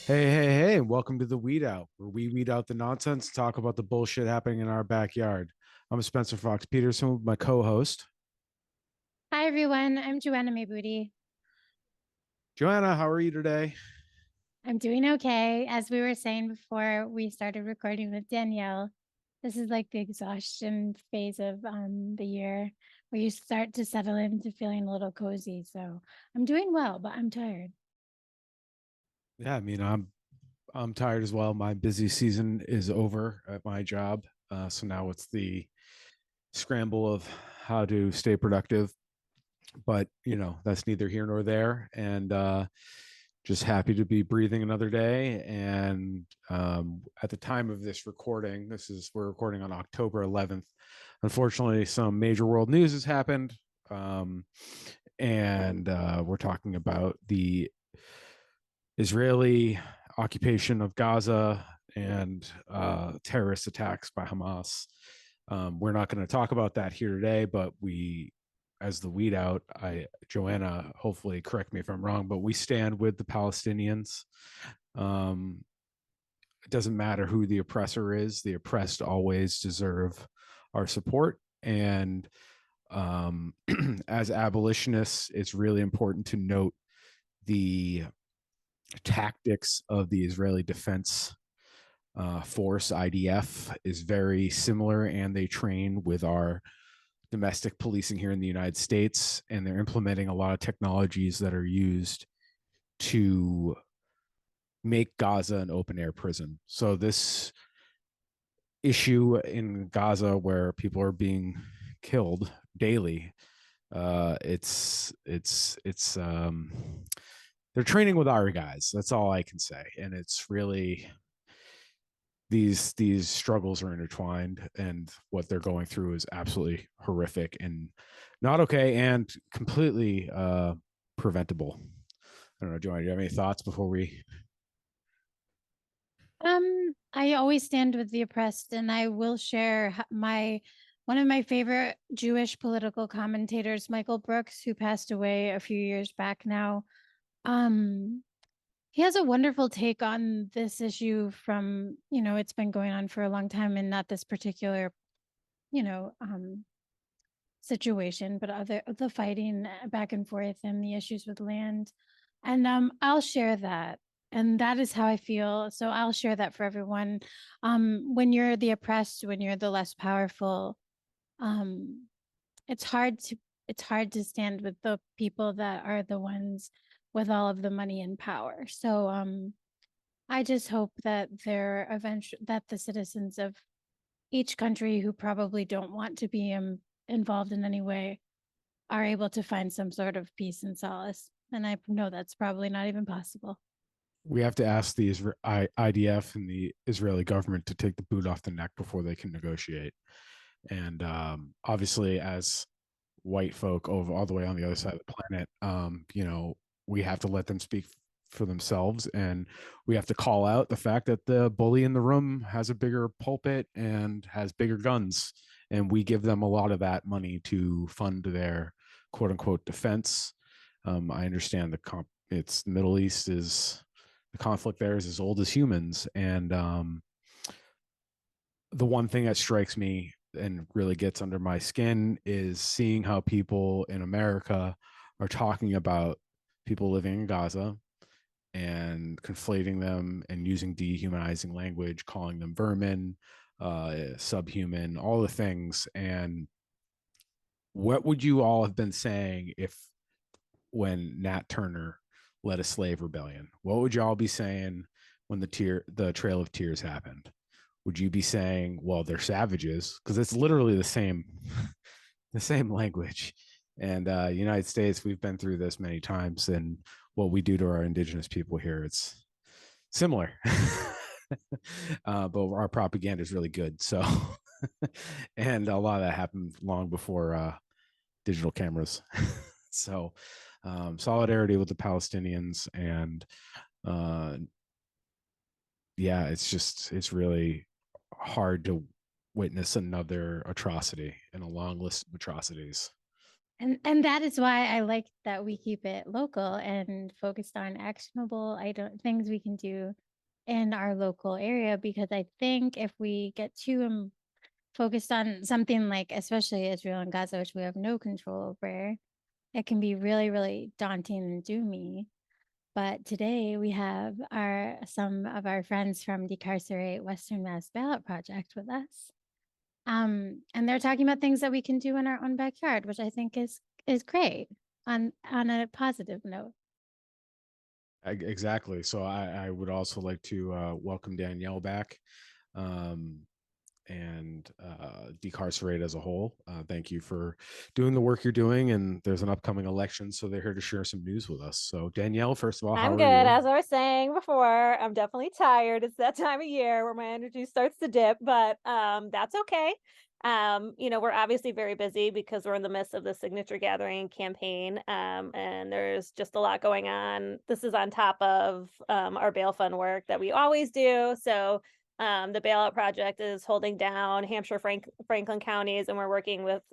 Hey, and welcome to the Weed Out, where we weed out the nonsense and talk about the bullshit happening in our backyard. I'm Spencer Fox Peterson with my co-host. Hi everyone, I'm Joanna Booty. Joanna, how are you today? I'm doing okay. As we were saying before we started recording with Danielle, this is like the exhaustion phase of the year where you start to settle into feeling a little cozy. So I'm doing well, but I'm tired. Yeah, I'm tired as well. My busy season is over at my job. So now it's the scramble of how to stay productive. But that's neither here nor there. And just happy to be breathing another day. And at the time of this recording, we're recording on October 11th. Unfortunately, some major world news has happened. Um, and we're talking about the Israeli occupation of Gaza and terrorist attacks by Hamas. We're not going to talk about that here today, but as the weed out, Joanna, hopefully correct me if I'm wrong, but we stand with the Palestinians. Um, it doesn't matter who the oppressor is; the oppressed always deserve our support. And um, as abolitionists, it's really important to note the tactics of the Israeli Defense Force (IDF) is very similar, and they train with our domestic policing here in the United States, and they're implementing a lot of technologies that are used to make Gaza an open air prison. So this issue in Gaza where people are being killed daily, it's they're training with our guys. That's all I can say, and it's really these struggles are intertwined, and what they're going through is absolutely horrific and not okay and completely preventable. I don't know, Joanne, do you have any thoughts before we? I always stand with the oppressed, and I will share my one of my favorite Jewish political commentators, Michael Brooks, who passed away a few years back now. Um, He has a wonderful take on this issue from, it's been going on for a long time and not this particular, you know, um, situation, but other the fighting back and forth and the issues with land. And I'll share that. And that is how I feel. So I'll share that for everyone. When you're the oppressed, when you're the less powerful, um, it's hard to it's hard to stand with the people that are the ones with all of the money and power. So I just hope that the citizens of each country who probably don't want to be involved in any way are able to find some sort of peace and solace. And I know that's probably not even possible. We have to ask the IDF and the Israeli government to take the boot off the neck before they can negotiate. And obviously, as white folk over all the way on the other side of the planet, we have to let them speak for themselves, and we have to call out the fact that the bully in the room has a bigger pulpit and has bigger guns, and we give them a lot of that money to fund their quote unquote defense. I understand it's the Middle East is the conflict there is as old as humans, and the one thing that strikes me and really gets under my skin is seeing how people in America are talking about people living in Gaza and conflating them and using dehumanizing language, calling them vermin, subhuman, all the things. And what would you all have been saying if when Nat Turner led a slave rebellion? What would y'all be saying when the Trail of Tears happened? Would you be saying, well, they're savages? Because it's literally the same the same language. And United States, we've been through this many times, and what we do to our indigenous people here, it's similar. But our propaganda is really good. So, and a lot of that happened long before digital cameras. So, solidarity with the Palestinians, and uh, yeah, it's really hard to witness another atrocity in a long list of atrocities. And that is why I like that we keep it local and focused on actionable things we can do in our local area, because I think if we get too focused on something like especially Israel and Gaza, which we have no control over, it can be really, really daunting and doomy. But today we have some of our friends from Decarcerate Western Mass Ballot Project with us. And they're talking about things that we can do in our own backyard, which I think is great on a positive note. Exactly. So I would also like to welcome Danielle back. Um, and decarcerate as a whole. Thank you for doing the work you're doing. And there's an upcoming election, so they're here to share some news with us. So Danielle, first of all, how I'm are good. you? As I was saying before, I'm definitely tired. It's that time of year where my energy starts to dip, but that's okay. We're obviously very busy because we're in the midst of the signature gathering campaign. And there's just a lot going on. This is on top of our bail fund work that we always do. So the bailout project is holding down Franklin counties, and we're working with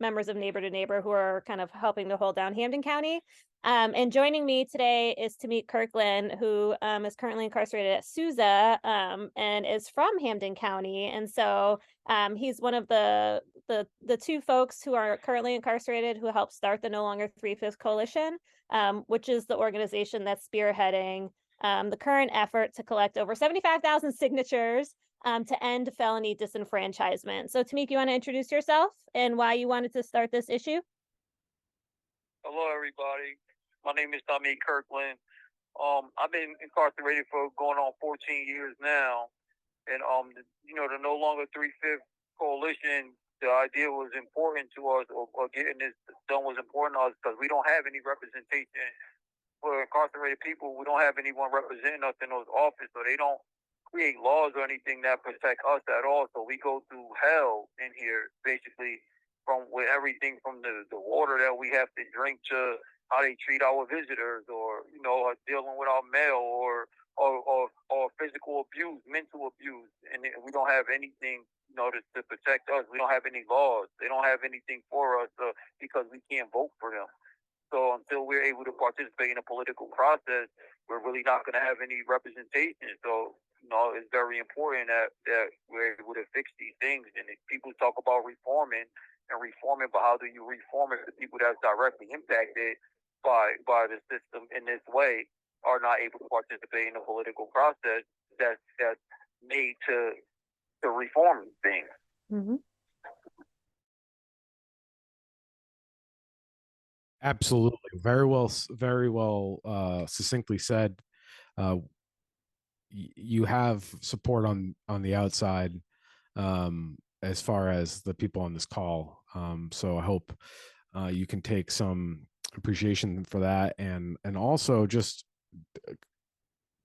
members of Neighbor to Neighbor who are kind of helping to hold down Hampden County. And joining me today is Tamiq Kirkland, who is currently incarcerated at Sousa and is from Hampden County. And so he's one of the two folks who are currently incarcerated who helped start the No Longer 3/5 Coalition, which is the organization that's spearheading the current effort to collect over 75,000 signatures to end felony disenfranchisement. So Tamiq, you want to introduce yourself and why you wanted to start this issue? Hello, everybody. My name is Tamiq Kirkland. I've been incarcerated for going on 14 years now, and the No Longer 3/5 Coalition. The idea was important to us, or getting this done was important to us because we don't have any representation for incarcerated people. We don't have anyone representing us in those offices, so they don't create laws or anything that protect us at all. So we go through hell in here, basically, from with everything from the water that we have to drink to how they treat our visitors, or dealing with our mail, or physical abuse, mental abuse, and we don't have anything to protect us. We don't have any laws. They don't have anything for us because we can't vote for them. So until we're able to participate in a political process, we're really not going to have any representation. So it's very important that we're able to fix these things. And if people talk about reforming, but how do you reform it for people that's directly impacted by the system in this way are not able to participate in the political process that's made to reform things. Mm-hmm. Absolutely. Very well succinctly said. You have support on the outside as far as the people on this call. So I hope you can take some appreciation for that, and also just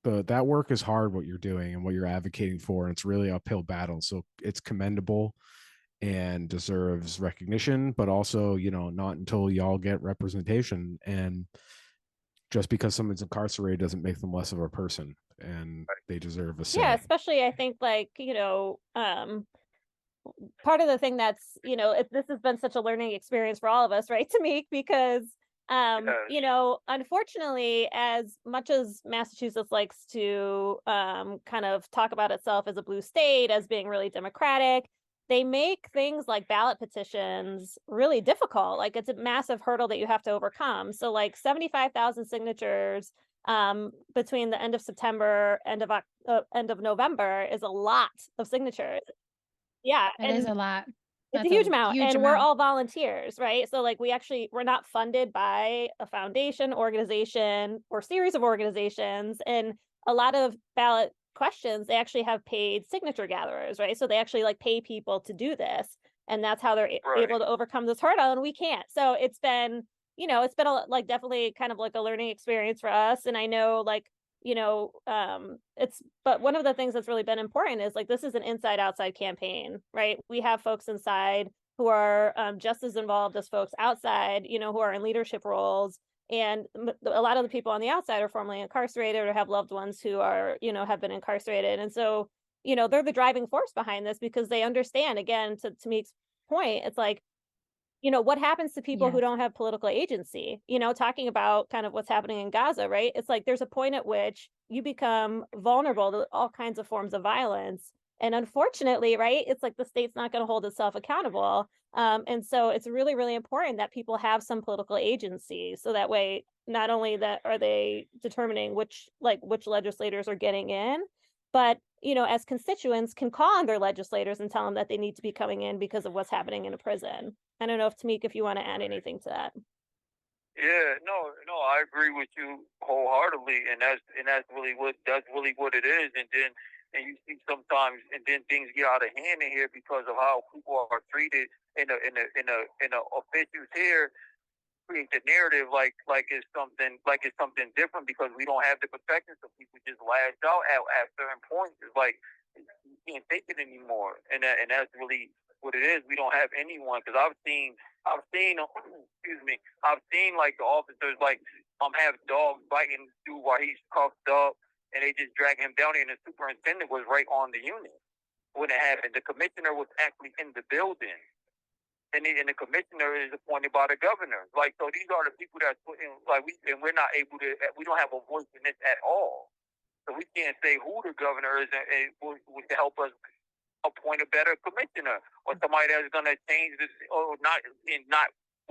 that work is hard, what you're doing and what you're advocating for, and it's really uphill battle. So it's commendable and deserves recognition, but also not until y'all get representation. And just because someone's incarcerated doesn't make them less of a person, and they deserve a say. Yeah, especially I think part of the thing that's this has been such a learning experience for all of us, right, Tamiq, because unfortunately, as much as Massachusetts likes to kind of talk about itself as a blue state, as being really democratic, they make things like ballot petitions really difficult. Like, it's a massive hurdle that you have to overcome. So like 75,000 signatures between the end of September, end of November is a lot of signatures. Yeah, It is a lot. it's That's a huge amount, and we're amount. all volunteers, right? So like we're not funded by a foundation, organization, or series of organizations. And a lot of ballot questions, they actually have paid signature gatherers, right? So they actually like pay people to do this, and that's how they're able to overcome this hurdle, and we can't. So it's been definitely kind of like a learning experience for us. And I know but one of the things that's really been important is like, this is an inside outside campaign, right? We have folks inside who are just as involved as folks outside, who are in leadership roles. And a lot of the people on the outside are formerly incarcerated or have loved ones who are, have been incarcerated. And so, they're the driving force behind this, because they understand, again, to Tamiq's point, it's like, you know, what happens to people who Yes. don't have political agency? You know, talking about kind of what's happening in Gaza, right? It's like there's a point at which you become vulnerable to all kinds of forms of violence. And unfortunately, right, it's like the state's not going to hold itself accountable. And so it's really, really important that people have some political agency. So that way, not only that are they determining which legislators are getting in, but you know, as constituents can call on their legislators and tell them that they need to be coming in because of what's happening in a prison. I don't know if Tamiq, if you want to add anything to that. Yeah, no, I agree with you wholeheartedly, and that's really what it is. And you see sometimes, and then things get out of hand in here because of how people are treated in a officials here create the narrative like it's something different because we don't have the protection, so people just lash out at certain points. It's like you can't take it anymore, and that's really what it is. We don't have anyone because I've seen excuse me, I've seen like the officers like have dogs biting dude while he's cuffed up, and they just drag him down, and the superintendent was right on the unit when it happened. The commissioner was actually in the building, and the commissioner is appointed by the governor. Like, so these are the people that's putting, we're not able to, we don't have a voice in this at all. So we can't say who the governor is to help us appoint a better commissioner or somebody that's going to change this or not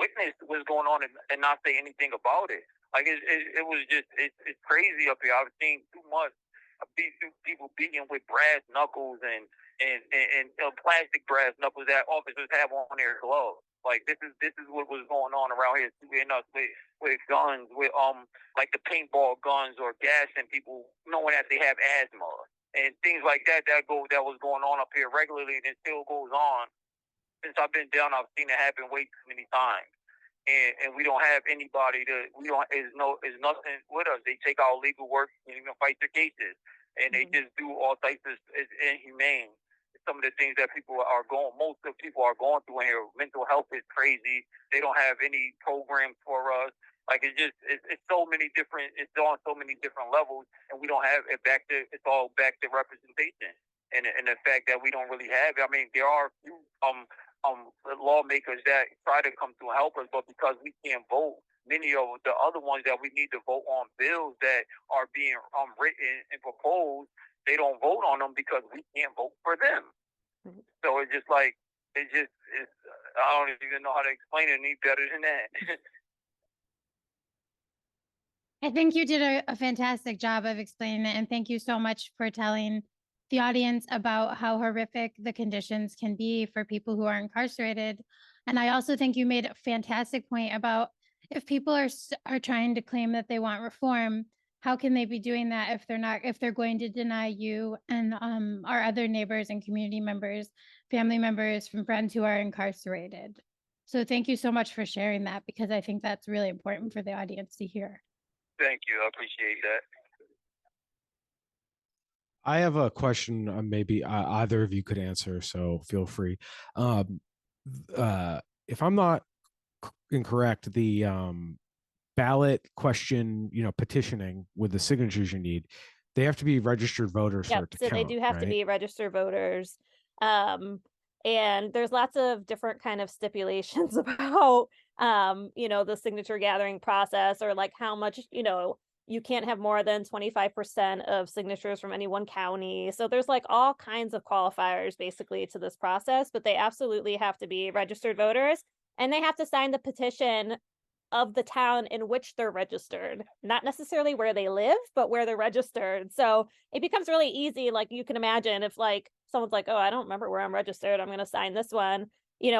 witness what's going on and not say anything about it. Like, it was just, it's crazy up here. I've seen too much of these people beating with brass knuckles and plastic brass knuckles that officers have on their gloves. Like this is what was going on around here, shooting us with guns, with like the paintball guns or gassing people, knowing that they have asthma and things like that. That was going on up here regularly, and it still goes on. Since I've been down, I've seen it happen way too many times. And we don't have anybody is nothing with us. They take our legal work and even fight their cases, and they just do all types of inhumane. Some of the things that most of the people are going through in here. Mental health is crazy. They don't have any programs for us. Like it's so many different. It's on so many different levels, and we don't have it back to. It's all back to representation, and the fact that we don't really have it. I mean, there are few lawmakers that try to come to help us, but because we can't vote, many of the other ones that we need to vote on bills that are being written and proposed, they don't vote on them because we can't vote for them. So it's just like I don't even know how to explain it any better than that. I think you did a fantastic job of explaining it. And thank you so much for telling the audience about how horrific the conditions can be for people who are incarcerated. And I also think you made a fantastic point about if people are trying to claim that they want reform, how can they be doing that if they're going to deny you and our other neighbors and community members, family members from friends who are incarcerated? So thank you so much for sharing that, because I think that's really important for the audience to hear. Thank you. I appreciate that. I have a question. Maybe either of you could answer, so feel free. If I'm not incorrect, the ballot question, petitioning with the signatures you need, they have to be registered voters for it to so count, they do have to be registered voters. And there's lots of different kind of stipulations about the signature gathering process, or like how much, you can't have more than 25% of signatures from any one county. So there's like all kinds of qualifiers basically to this process, but they absolutely have to be registered voters, and they have to sign the petition of the town in which they're registered, not necessarily where they live, but where they're registered. So it becomes really easy. Like you can imagine if like someone's like, oh, I don't remember where I'm registered, I'm going to sign this one.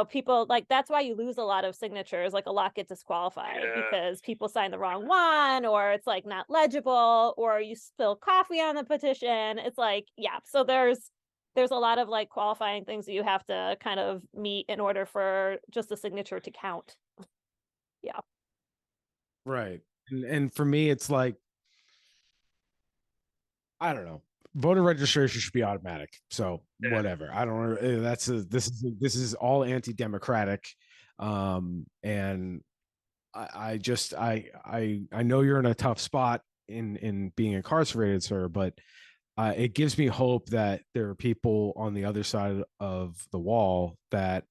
People like, that's why you lose a lot of signatures. Like a lot get disqualified because people sign the wrong one, or it's like not legible, or you spill coffee on the petition. It's like, yeah. So there's a lot of like qualifying things that you have to kind of meet in order for just a signature to count. Yeah. Right. And for me, it's like, I don't know. Voter registration should be automatic. So whatever. I don't know. This is all anti-democratic. And I know you're in a tough spot in being incarcerated, sir, but it gives me hope that there are people on the other side of the wall that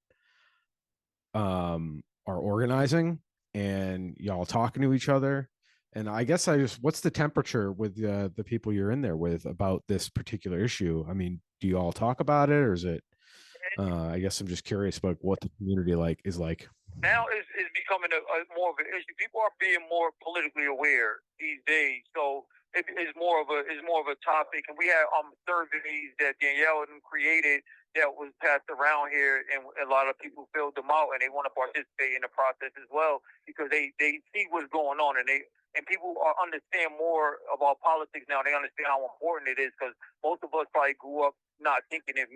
are organizing and y'all talking to each other. And I guess what's the temperature with the people you're in there with about this particular issue? I mean, do you all talk about it, or is it? I guess I'm just curious about what the community is like. Now it's becoming a more of an issue. People are being more politically aware these days, so it's more of a topic. And we had surveys that Danielle and them created that was passed around here, and a lot of people filled them out, and they want to participate in the process as well because they see what's going on, and people understand more about politics now. They understand how important it is because most of us probably grew up not thinking it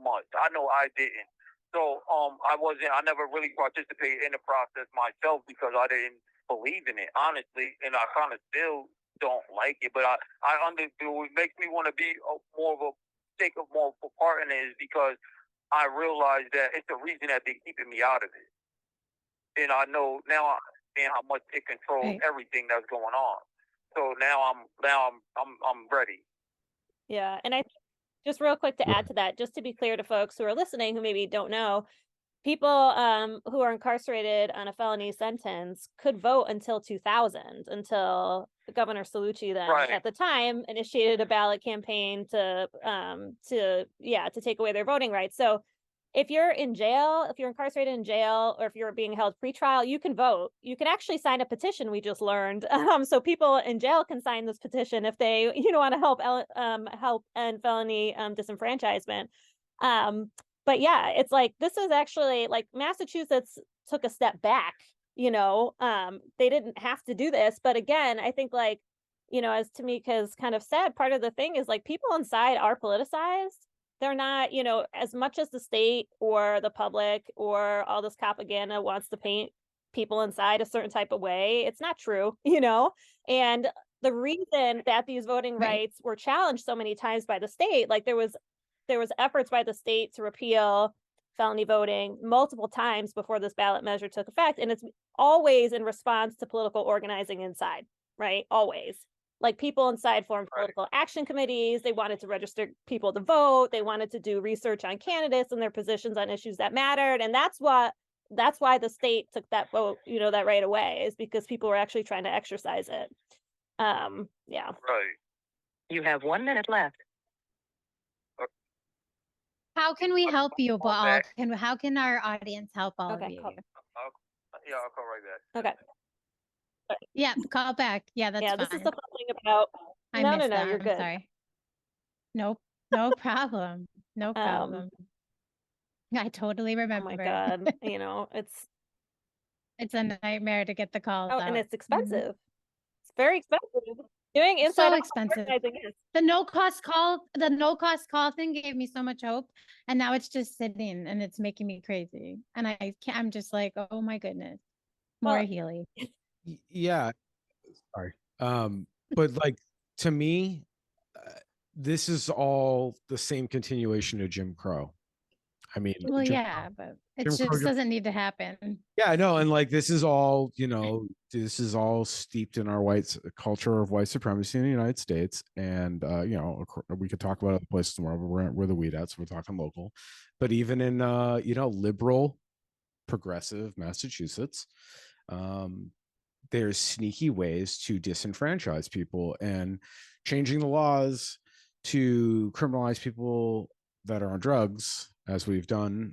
much. I know I didn't. So I never really participated in the process myself because I didn't believe in it, honestly, and I kind of still don't like it. But what makes me want to be more of a part in it is because I realize that it's the reason that they're keeping me out of it, and I know now I understand how much it controls everything that's going on. So now I'm ready. Yeah, and just real quick to add to that, just to be clear to folks who are listening who maybe don't know, people who are incarcerated on a felony sentence could vote until 2000, until Governor Cellucci then at the time initiated a ballot campaign to take away their voting rights. So if you're in jail, if you're incarcerated in jail, or if you're being held pretrial, you can vote. You can actually sign a petition, we just learned. So people in jail can sign this petition if they, want to help end felony disenfranchisement. But yeah, it's like, this is actually like Massachusetts took a step back, they didn't have to do this. But again, I think as Tamiq has kind of said, part of the thing is like people inside are politicized. They're not, as much as the state or the public or all this propaganda wants to paint people inside a certain type of way. It's not true, and the reason that these voting rights were challenged so many times by the state, like there was efforts by the state to repeal felony voting multiple times before this ballot measure took effect. And it's always in response to political organizing inside, right? Always. Like people inside formed political action committees. They wanted to register people to vote. They wanted to do research on candidates and their positions on issues that mattered. And that's why the state took that vote, that right away, is because people were actually trying to exercise it. Yeah. Right. You have 1 minute left. How can we help you, Baal? How can our audience help all of you? I'll call right back. Okay. Yeah, call back. Yeah, that's fine. This is the fun thing about. No, you're good. Sorry. Nope, no problem. No problem. I totally remember. Oh my God, it's a nightmare to get the call. and it's expensive. It's very expensive. Doing inside so expensive. The no cost call thing gave me so much hope, and now it's just sitting and it's making me crazy. And I'm just like, oh my goodness, more Healy. Yeah, sorry. But to me, this is all the same continuation of Jim Crow. I mean, well, but it just doesn't need to happen. Yeah, I know. And this is all, this is all steeped in our culture of white supremacy in the United States. And, we could talk about other places tomorrow, but we're the weedouts. We're talking local. But even in, liberal, progressive Massachusetts, there's sneaky ways to disenfranchise people, and changing the laws to criminalize people that are on drugs, as we've done,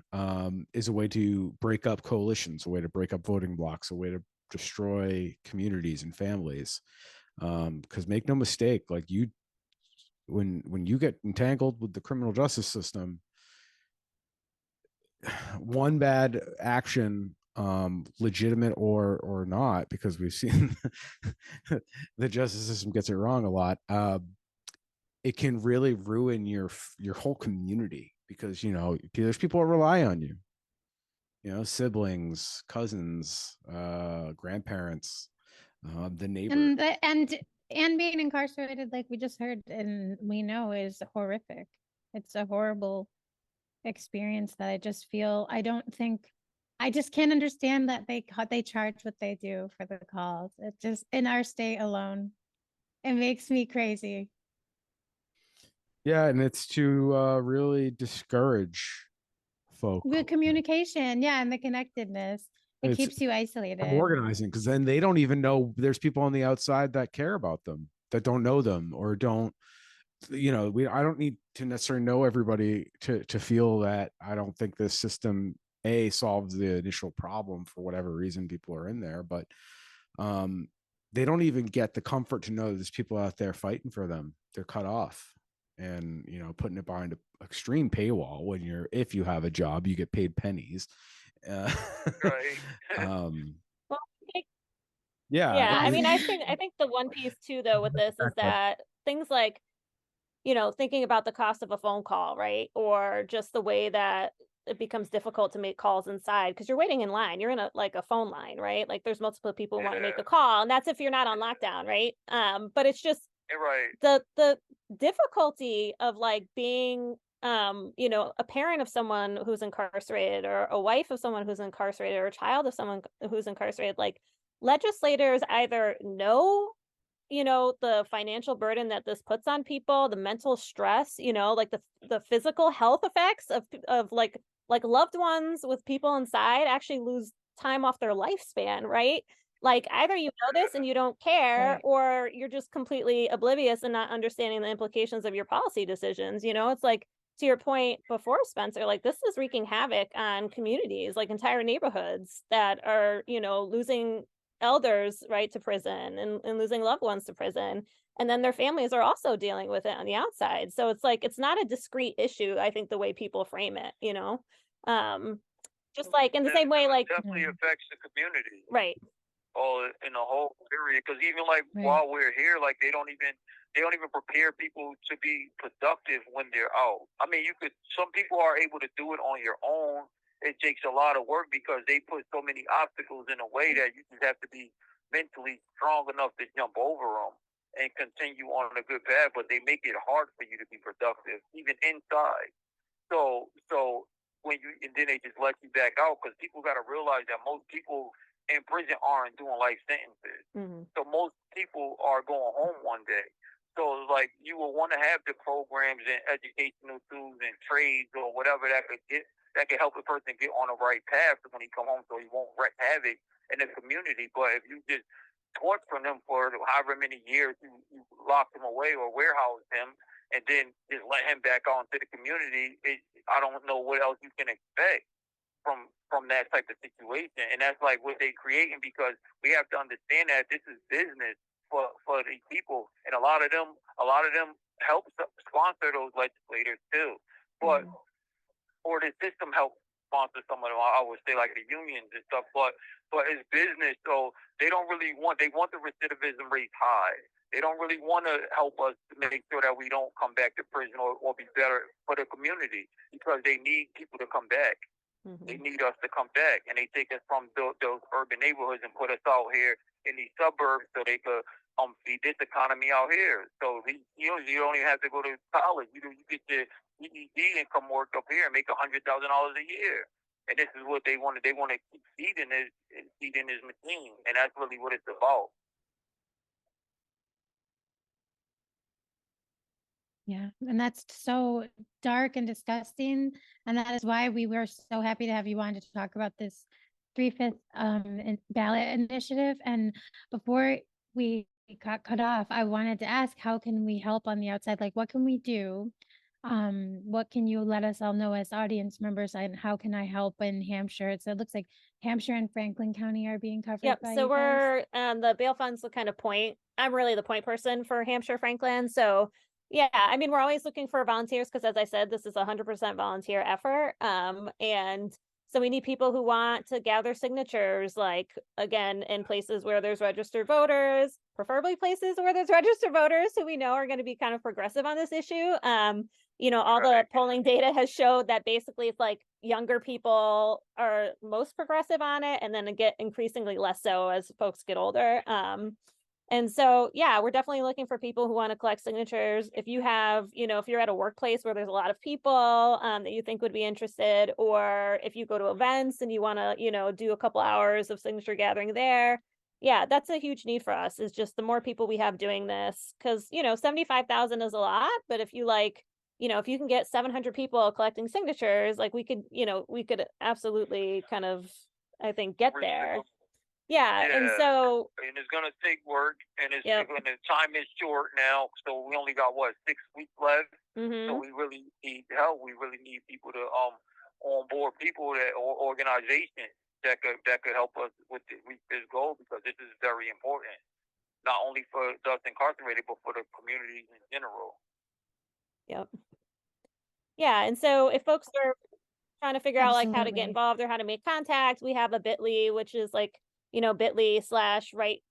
is a way to break up coalitions, a way to break up voting blocks, a way to destroy communities and families. Because make no mistake, when you get entangled with the criminal justice system, one bad action, legitimate or not, because we've seen the justice system gets it wrong a lot, it can really ruin your whole community, because there's people that rely on you, siblings, cousins, grandparents, the neighbors, and being incarcerated, like we just heard and we know, is horrific. It's a horrible experience that I just feel, I just can't understand that they charge what they do for the calls. It just, in our state alone, it makes me crazy. Yeah, and it's to really discourage folks. The communication, and the connectedness. It It's keeps you isolated. organizing, because then they don't even know there's people on the outside that care about them, that don't know them, or don't, I don't need to necessarily know everybody to feel that I don't think this system solves the initial problem for whatever reason people are in there, but they don't even get the comfort to know there's people out there fighting for them. They're cut off, and putting it behind an extreme paywall when if you have a job, you get paid pennies. Right. Well, Yeah. yeah, I mean, I think the one piece too, though, with this is that things like, thinking about the cost of a phone call, right? Or just the way that it becomes difficult to make calls inside because you're waiting in line. You're in a phone line, right? Like there's multiple people who want to make a call, and that's if you're not on lockdown, right? But it's just Right. the difficulty of like being a parent of someone who's incarcerated, or a wife of someone who's incarcerated, or a child of someone who's incarcerated. Like legislators either know the financial burden that this puts on people, the mental stress, like the physical health effects of like loved ones with people inside actually lose time off their lifespan, right? Like either you know this and you don't care, Right. or you're just completely oblivious and not understanding the implications of your policy decisions. It's like, to your point before, Spencer, like this is wreaking havoc on communities, like entire neighborhoods that are, losing elders, right, to prison, and losing loved ones to prison. And then their families are also dealing with it on the outside. So it's like, it's not a discrete issue, I think, the way people frame it, just like in the same way, like, definitely affects the community. right. All in the whole period, because even like while we're here, like they don't even prepare people to be productive when they're out. I mean, some people are able to do it on your own. It takes a lot of work because they put so many obstacles in a way that you just have to be mentally strong enough to jump over them and continue on a good path. But they make it hard for you to be productive, even inside. So and then they just let you back out, because people got to realize that most people in prison aren't doing life sentences. Mm-hmm. So most people are going home one day. So like you will want to have the programs and educational tools and trades or whatever that could help a person get on the right path when he come home, so he won't wreak havoc in the community. But if you just torture them for however many years, you lock him away or warehouse him, and then just let him back on to the community, I don't know what else you can expect from that type of situation. And that's like what they creating, because we have to understand that this is business for these people, and a lot of them help sponsor those legislators too, but or the system helps sponsor some of them. I would say like the unions and stuff, but it's business, so they want the recidivism rate high. They don't really want to help us to make sure that we don't come back to prison or be better for the community, because they need people to come back. They need us to come back, and they take us from those urban neighborhoods and put us out here in these suburbs so they could feed this economy out here. So you don't even have to go to college. You get your GED and come work up here and make $100,000 a year. And this is what they want. They want to keep feeding this machine, and that's really what it's about. Yeah, and that's so dark and disgusting, and that is why we were so happy to have you on to talk about this 3/5 ballot initiative. And before we got cut off, I wanted to ask, how can we help on the outside? Like, what can we do? What can you let us all know as audience members, and how can I help in Hampshire? So it looks like Hampshire and Franklin County are being covered. Yep. By So you guys. we're the bail funds the kind of point. I'm really the point person for Hampshire Franklin. So yeah, I mean, we're always looking for volunteers because, as I said, this is 100% volunteer effort. And so we need people who want to gather signatures, like, again, in places where there's registered voters, preferably places where there's registered voters who we know are going to be kind of progressive on this issue. All the polling data has showed that basically it's like younger people are most progressive on it, and then it get increasingly less so as folks get older. And so, yeah, we're definitely looking for people who want to collect signatures. If you have, if you're at a workplace where there's a lot of people that you think would be interested, or if you go to events and you want to, do a couple hours of signature gathering there, yeah, that's a huge need for us, is just the more people we have doing this, because, 75,000 is a lot, but if you if you can get 700 people collecting signatures, like we could absolutely kind of I think, get Reach the there. goal. Yeah. And so, and it's gonna take work, and it's Yep. and the time is short now, so we only got 6 weeks left. So mhm. we really need help. We really need people to onboard people that or organizations that could help us reach this goal, because this is very important, not only for us incarcerated, but for the communities in general. Yep. Yeah. And so if folks are trying to figure out like how to get Absolutely. involved or how to make contact, we have a bit.ly, which is like, bit.ly/right,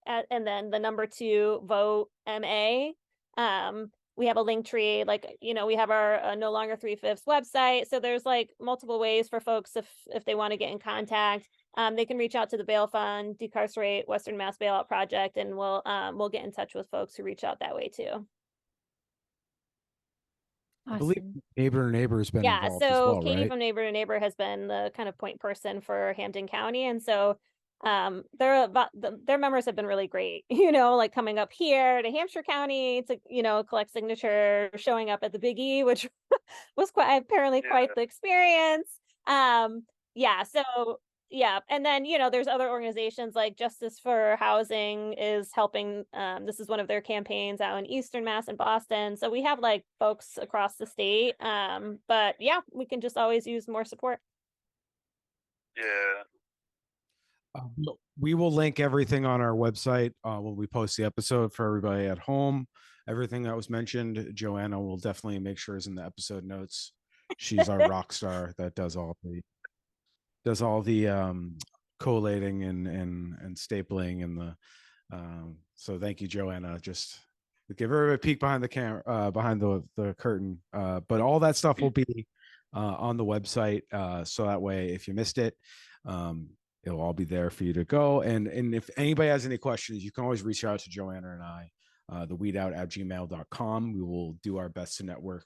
and then the number 2 vote MA. We have a link tree, like, we have our No Longer 3/5 website. So there's like multiple ways for folks if they want to get in contact. They can reach out to the bail fund, Decarcerate, Western Mass Bailout Project, and we'll get in touch with folks who reach out that way too. I believe Awesome. Neighbor to Neighbor has been Yeah, involved as so well, Katie right? from Neighbor to Neighbor has been the kind of point person for Hampden County, and so their members have been really great. Like coming up here to Hampshire County to collect signatures, showing up at the Big E, which was apparently quite Yeah. the experience. Yeah, so yeah, and then there's other organizations like Justice for Housing is helping. This is one of their campaigns out in Eastern Mass and Boston. So we have like folks across the state. But yeah, we can just always use more support. Yeah. We will link everything on our website when we post the episode for everybody at home. Everything that was mentioned, Joanna will definitely make sure is in the episode notes. She's our rock star that does all the collating and stapling and the so thank you, Joanna. Just give her a peek behind the camera, behind the curtain. But all that stuff will be on the website, so that way if you missed it, it'll all be there for you to go. And if anybody has any questions, you can always reach out to Joanna and I, the weedout@gmail.com. We will do our best to network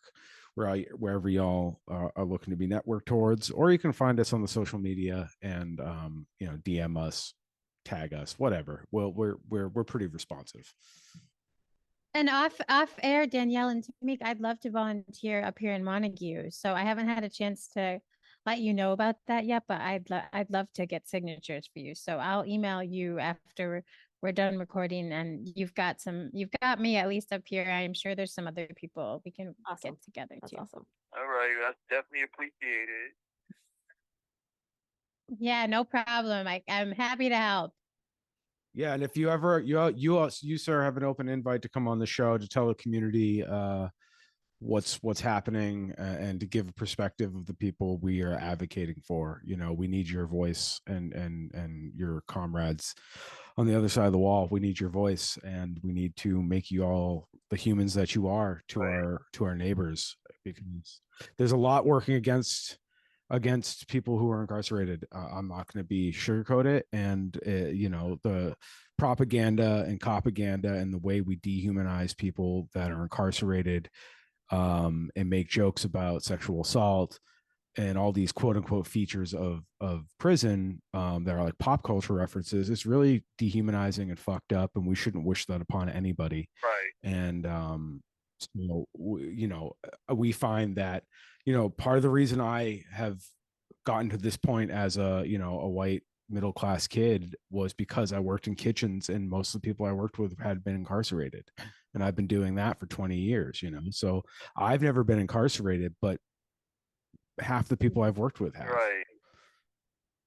wherever y'all are looking to be networked towards, or you can find us on the social media and DM us, tag us, whatever. Well, we're pretty responsive. And off air, Danielle and Tamik, I'd love to volunteer up here in Montague. So I haven't had a chance to let you know about that yet, but I'd love to get signatures for you. So I'll email you after we're done recording, and you've got me at least up here. I'm sure there's some other people we can Awesome. get together That's too. awesome. All right, that's definitely appreciated. Yeah, no problem. I'm happy to help. Yeah, and if you ever you sir have an open invite to come on the show to tell the community what's happening, and to give a perspective of the people we are advocating for. We need your voice and your comrades on the other side of the wall. We need your voice, and we need to make you all the humans that you are to our neighbors, because there's a lot working against people who are incarcerated. I'm not going to be sugarcoat it. And the propaganda and propaganda and the way we dehumanize people that are incarcerated, and make jokes about sexual assault and all these quote unquote features of prison, that are like pop culture references. It's really dehumanizing and fucked up, and we shouldn't wish that upon anybody. Right. And we find that part of the reason I have gotten to this point as a white middle class kid was because I worked in kitchens, and most of the people I worked with had been incarcerated, and I've been doing that for 20 years. So I've never been incarcerated, but half the people I've worked with have. Right.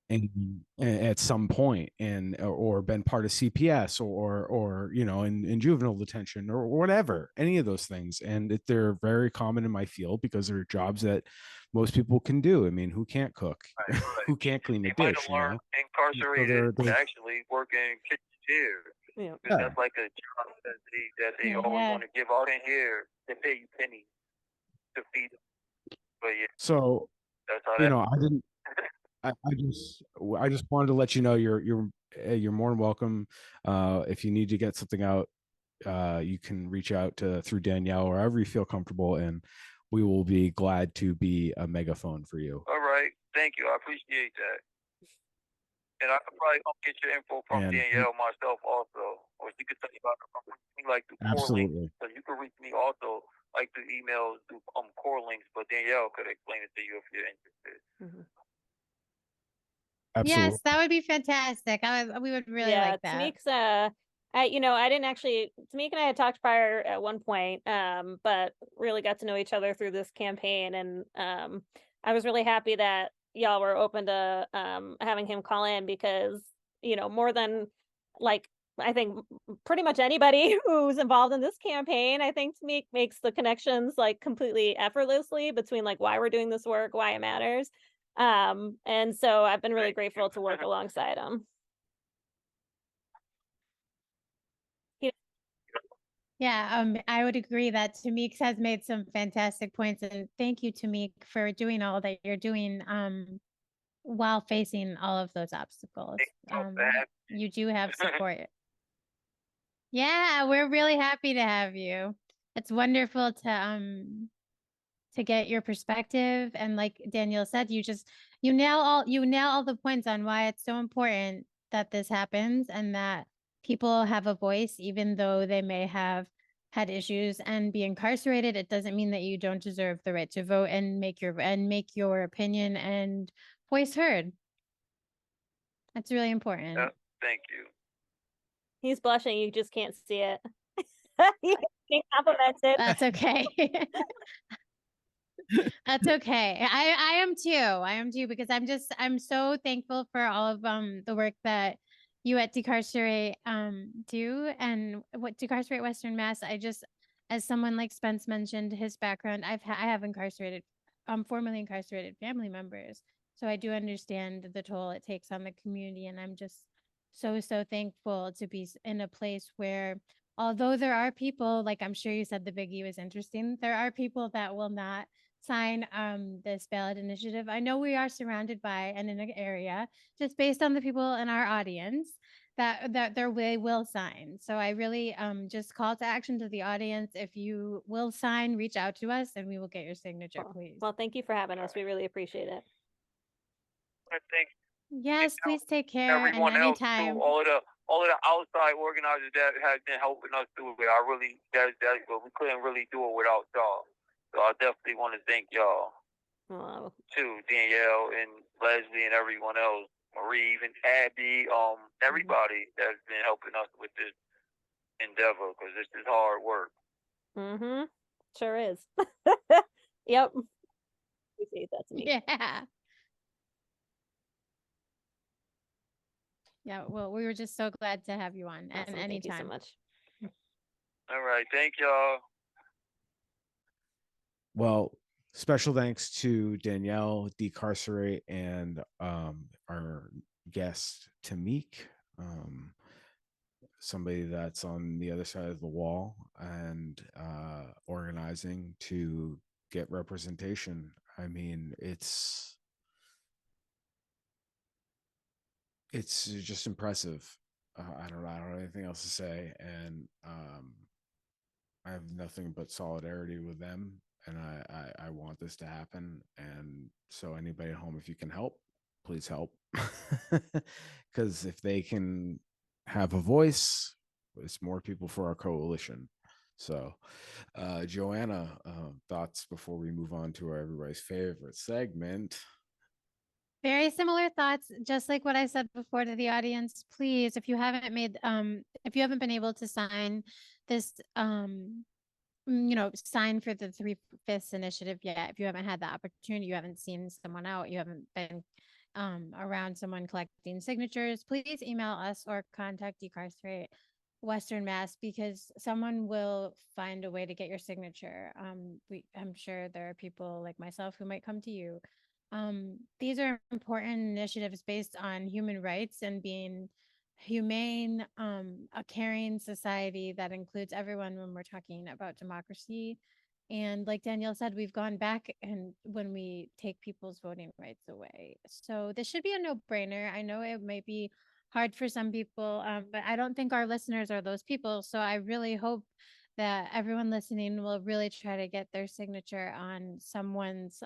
And at some point, or been part of CPS, or in juvenile detention, or whatever, any of those things. And they're very common in my field because they're jobs that most people can do. I mean, who can't cook? Right. Who can't clean the They might dish? have learned incarcerated they're- to actually work in kitchen here. Yeah. Because that's like a job that they always want to give out in here. They pay you pennies to feed them. But yeah, So that's how that. I didn't. I just wanted to let you know you're more than welcome. If you need to get something out, you can reach out through Danielle, or wherever you feel comfortable, and we will be glad to be a megaphone for you. All right, thank you. I appreciate that. And I could probably get your info from Danielle myself also, or you could tell me about me like through core links. So you can reach me also like through emails through core links, but Danielle could explain it to you if you're interested. Mm-hmm. Absolutely. Yes, that would be fantastic. We would really Yeah, like that. Tamiq's I didn't actually Tamiq and I had talked prior at one point, but really got to know each other through this campaign, and I was really happy that y'all were open to having him call in because, more than like I think pretty much anybody who's involved in this campaign, I think Tamiq makes the connections like completely effortlessly between like why we're doing this work, why it matters. And so I've been really Thank you. grateful to work alongside him. He- Yeah, I would agree that Tamiq has made some fantastic points, and thank you, Tamiq, for doing all that you're doing while facing all of those obstacles. You do have support. Yeah, we're really happy to have you. It's wonderful to get your perspective, and like Danielle said, you nail all the points on why it's so important that this happens and that people have a voice even though they may have had issues and be incarcerated. It doesn't mean that you don't deserve the right to vote and make your opinion and voice heard. That's really important. Thank you. He's blushing. You just can't see it. He's being complimented. That's okay. That's okay. I am too. I am too, because I'm so thankful for all of the work that you at Decarcerate do, and what Decarcerate Western Mass. As someone like Spence mentioned his background, I have incarcerated formerly incarcerated family members. So I do understand the toll it takes on the community, and I'm just so thankful to be in a place where, although there are people, like I'm sure you said the Big E was interesting, there are people that will not sign this ballot initiative. I know we are surrounded by and in an area, just based on the people in our audience, that they will sign. So I really just call to action to the audience. If you will sign, reach out to us and we will get your signature, please. Well, thank you for having us. We really appreciate it. I think Yes, please take care, and everyone else too, anytime. all of the outside organizers that have been helping us through it. I really but we couldn't really do it without y'all. So I definitely want to thank y'all too, Danielle and Leslie and everyone else, Marie, even Abby, everybody that's been helping us with this endeavor, because this is hard work. Mm-hmm. Sure is. Yep. Appreciate that, Tamiq. Yeah. Yeah, well, we were just so glad to have you on, and Awesome. anytime. Thank you so much. All right, thank y'all. Well, special thanks to Danielle, Decarcerate, and our guest Tamiq, somebody that's on the other side of the wall and organizing to get representation. I mean, it's just impressive. I don't have anything else to say, and I have nothing but solidarity with them, and I want this to happen. And so anybody at home, if you can help, please help, because if they can have a voice, it's more people for our coalition. So Joanna, thoughts before we move on to our everybody's favorite segment? Very similar thoughts, just like what I said before to the audience. Please, if you haven't been able to sign this, sign for the 3/5 initiative yet. If you haven't had the opportunity, you haven't seen someone out, you haven't been around someone collecting signatures, please email us or contact Decarcerate Western Mass, because someone will find a way to get your signature. I'm sure there are people like myself who might come to you. These are important initiatives based on human rights and being humane, a caring society that includes everyone when we're talking about democracy. And like Danielle said, we've gone back and when we take people's voting rights away. So this should be a no-brainer. I know it might be hard for some people, but I don't think our listeners are those people. So I really hope that everyone listening will really try to get their signature on someone's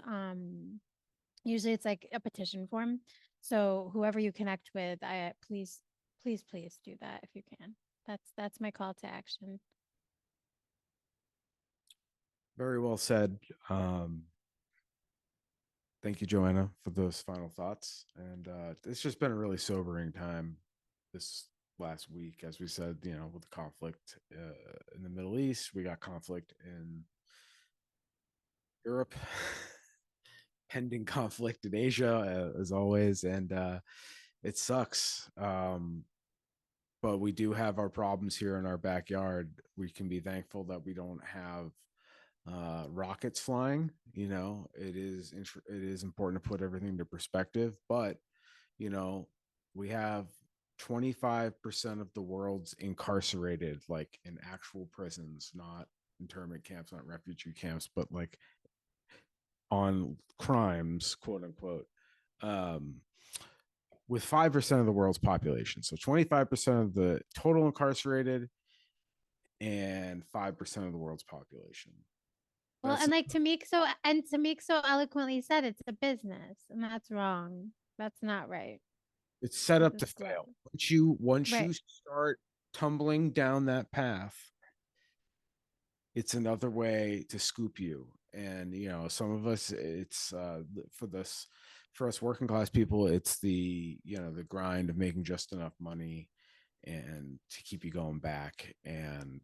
usually it's like a petition form. So whoever you connect with, please do that if you can. That's my call to action. Very well said. Thank you, Joanna, for those final thoughts. And it's just been a really sobering time this last week. As we said, with the conflict in the Middle East, we got conflict in Europe, pending conflict in Asia, as always. And it sucks. But we do have our problems here in our backyard. We can be thankful that we don't have rockets flying. It is important to put everything into perspective, but we have 25% of the world's incarcerated, like in actual prisons, not internment camps, not refugee camps, but like on crimes, quote unquote, with 5% of the world's population. So 25% of the total incarcerated and 5% of the world's population. Well, and like Tamiq so eloquently said, it's a business, and that's wrong. That's not right. It's set up to fail. Once you start tumbling down that path, it's another way to scoop you. And some of us, it's for us working class people, it's the grind of making just enough money and to keep you going back, and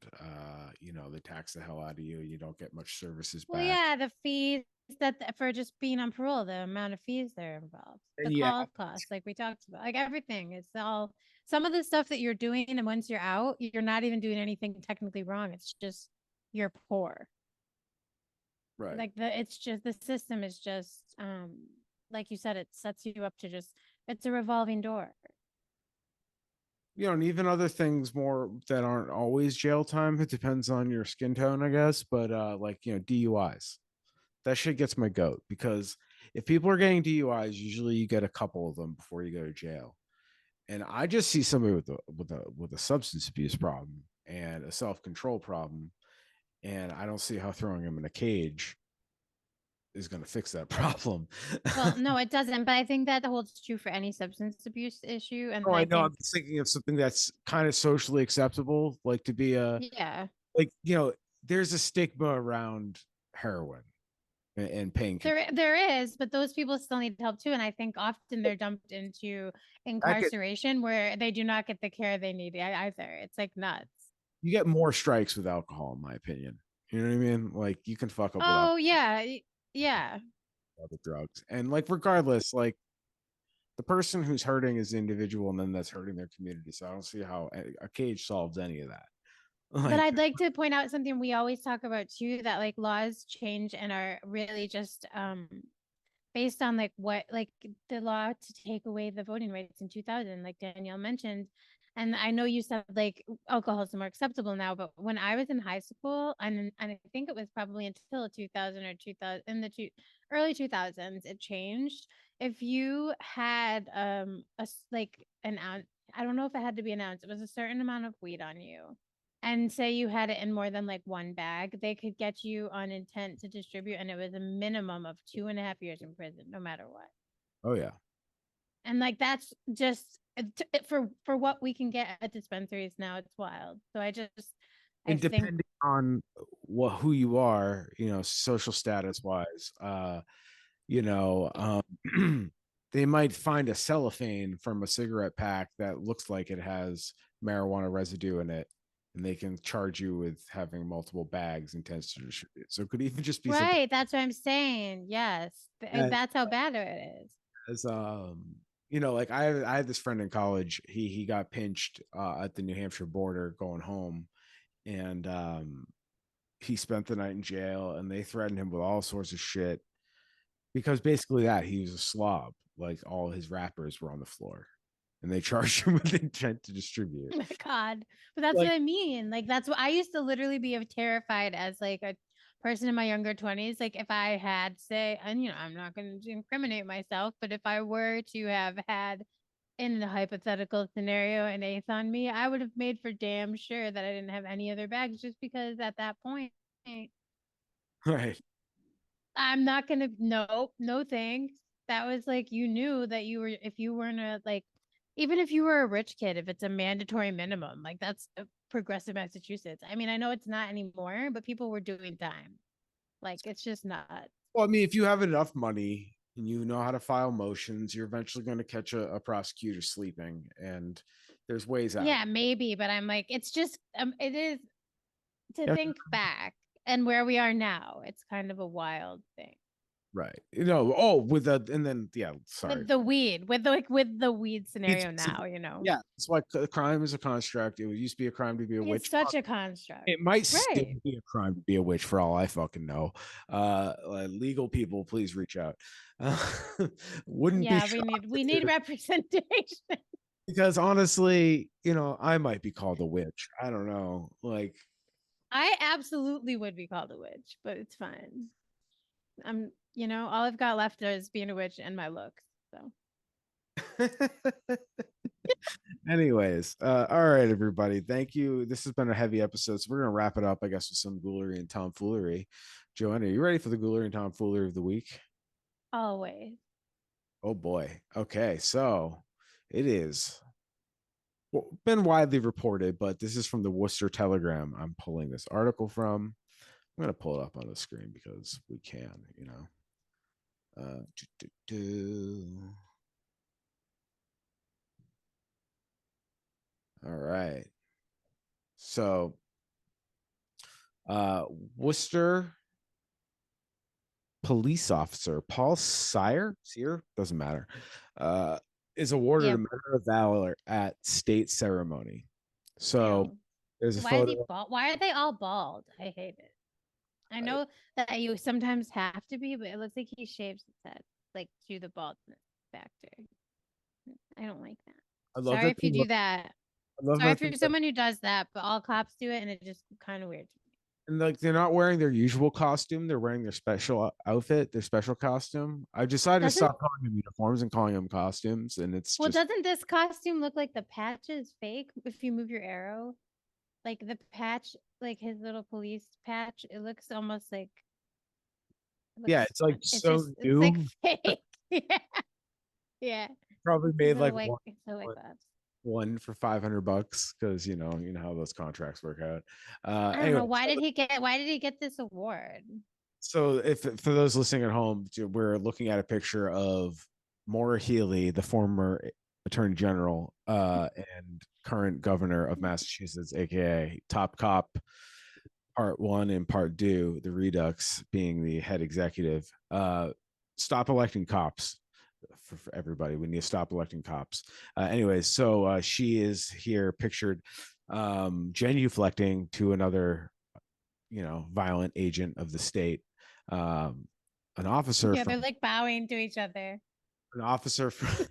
they tax the hell out of you. You don't get much services back. Well, yeah, the fees that for just being on parole, the amount of fees that are involved, the call costs, like we talked about, like everything. It's all some of the stuff that you're doing, and once you're out, you're not even doing anything technically wrong. It's just you're poor. Right. Like it's just the system is just like you said, it sets you up to it's a revolving door. And even other things more that aren't always jail time. It depends on your skin tone, I guess. But like DUIs, that shit gets my goat, because if people are getting DUIs, usually you get a couple of them before you go to jail. And I just see somebody with a substance abuse problem and a self-control problem, and I don't see how throwing him in a cage is going to fix that problem. Well, no, it doesn't. But I think that holds true for any substance abuse issue. And I know. I'm just thinking of something that's kind of socially acceptable, like to be there's a stigma around heroin and painkillers. There is, but those people still need help too. And I think often they're dumped into incarceration where they do not get the care they need either. It's like nuts. You get more strikes with alcohol, in my opinion. You know what I mean? Like you can fuck up. Oh yeah. Other drugs, and like regardless, like the person who's hurting is the individual, and then that's hurting their community. So I don't see how a cage solves any of that. But I'd like to point out something we always talk about too, that like laws change and are really just based on like what, like the law to take away the voting rights in 2000, like Danielle mentioned. And I know you said like alcohol is more acceptable now, but when I was in high school, and I think it was probably until 2000 or 2000 in the early 2000s, it changed. If you had like an ounce, I don't know if it had to be an ounce, it was a certain amount of weed on you, and say you had it in more than like one bag, they could get you on intent to distribute, and it was a minimum of 2.5 years in prison, no matter what. Oh yeah. And like that's just for what we can get at dispensaries now. It's wild. So I depending on who you are, social status wise, they might find a cellophane from a cigarette pack that looks like it has marijuana residue in it, and they can charge you with having multiple bags intended to distribute. So it could even just be right. That's what I'm saying. Yes, that's how bad it is. As like I had this friend in college. He got pinched at the New Hampshire border going home, and he spent the night in jail, and they threatened him with all sorts of shit because basically that he was a slob. Like all his wrappers were on the floor, and they charged him with intent to distribute. Oh my God. But that's what I mean. Like that's what I used to literally be terrified as like a person in my younger 20s. Like if I had say, and I'm not going to incriminate myself, but if I were to have had in a hypothetical scenario an eighth on me, I would have made for damn sure that I didn't have any other bags, just because at that point, right, I'm not going to, no thanks. That was like, you knew that you were, if you weren't even if you were a rich kid, if it's a mandatory minimum, like that's a progressive Massachusetts. I mean, I know it's not anymore, but people were doing time. Like it's just not. Well, I mean, if you have enough money, and you know how to file motions, you're eventually going to catch a prosecutor sleeping, and there's ways out. Yeah, maybe, but I'm like, it's just it is to Yeah. think back and where we are now. It's kind of a wild thing. Right. You know, oh, with the, and then, yeah, sorry. With the weed, with the weed scenario It's- now, you know. Yeah, it's like crime is a construct. It used to be a crime to be a witch. It's such a construct. It might still Right. be a crime to be a witch for all I fucking know. Legal people, please reach out. Wouldn't Yeah, be we need representation. because honestly, you know, I might be called a witch. I don't know. Like, I absolutely would be called a witch, but it's fine. You know, all I've got left is being a witch and my looks. So anyways, all right, everybody. Thank you. This has been a heavy episode, so we're gonna wrap it up, I guess, with some ghoulery and tomfoolery. Joanna, are you ready for the ghoulery and tomfoolery of the week? always. Oh boy. Okay, so it is been widely reported, but this is from the Worcester Telegram. I'm pulling this article from. I'm gonna pull it up on the screen because we can, you know. All right. So, Worcester police officer Paul Sear doesn't matter, is awarded Yeah. a Medal of Valor at state ceremony. So Ew. there's a Why is photo. he bald? Why are they all bald? I hate it. I know that you sometimes have to be, but it looks like he shaves his head, like to the baldness factor. I don't like that. I love Sorry that if you do that. I love Sorry that if you're someone who does that, but all cops do it, and it just kind of weird. and like they're not wearing their usual costume, they're wearing their special outfit, their special costume. I decided to stop calling them uniforms and calling them costumes, and it's Well, just doesn't this costume look like the patch is fake if you move your arrow? Like the patch, like his little police patch, it looks almost like yeah, it's like it's so just new. it's like fake. Yeah. Yeah. Probably made like one for $500 because you know how those contracts work out. I don't Anyway, know why did he get this award? so if for those listening at home, we're looking at a picture of Maura Healey, the former attorney general and current governor of Massachusetts, aka Top Cop Part 1 and Part 2, the Redux being the head executive. Stop electing cops. For everybody, we need to stop electing cops. Anyways, so she is here pictured genuflecting to another, you know, violent agent of the state, an officer. Yeah, they're like bowing to each other. An officer from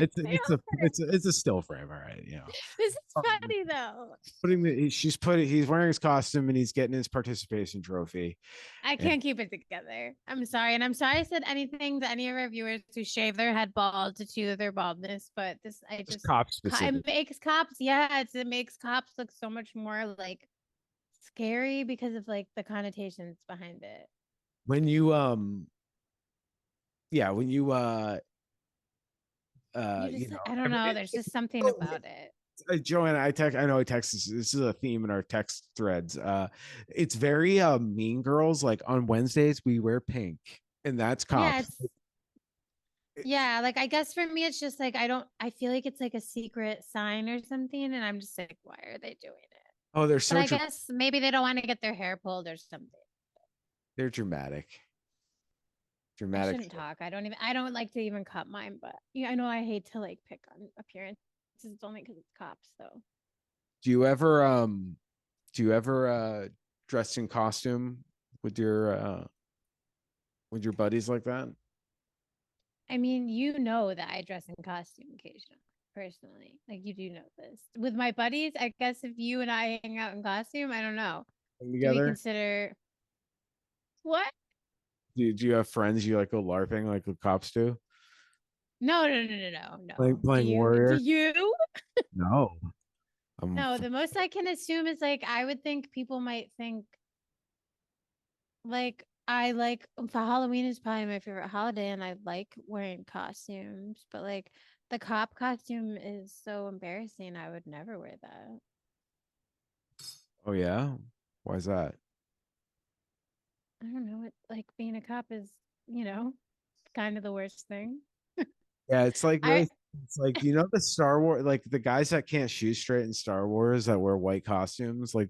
it's a still frame, all right, you know. This is funny though. He's wearing his costume and he's getting his participation trophy. I can't keep it together. I'm sorry. And I'm sorry I said anything to any of our viewers who shave their head bald to chew their baldness, but Cops specific. It makes cops, yeah, it makes cops look so much more like scary because of like the connotations behind it. When you yeah, when you you know, I don't know, there's just something about it. Joanna, I know I text this is a theme in our text threads. It's very Mean Girls, like on Wednesdays we wear pink, and that's cops. Yeah, like I guess for me it's just like I feel like it's like a secret sign or something, and I'm just like, why are they doing it? Oh, they're so but I guess maybe they don't want to get their hair pulled or something. They're dramatic. I shouldn't talk. I don't like to even cut mine, but yeah, I know I hate to like pick on appearances. It's only because it's cops, though. Do you ever dress in costume with your buddies like that? I mean, you know that I dress in costume occasionally, personally. Like you do know this. With my buddies, I guess if you and I hang out in costume, I don't know. Together? Do we consider what? Do you have friends you like go LARPing like the cops do? No. Playing warrior? Do you? No. No, the most I can assume is like I would think people might think like I like for Halloween is probably my favorite holiday and I like wearing costumes, but like the cop costume is so embarrassing. I would never wear that. Oh yeah? Why is that? I don't know. It like being a cop is, you know, kind of the worst thing. Yeah, it's like I really, it's like, you know, the Star Wars, like the guys that can't shoot straight in Star Wars that wear white costumes, like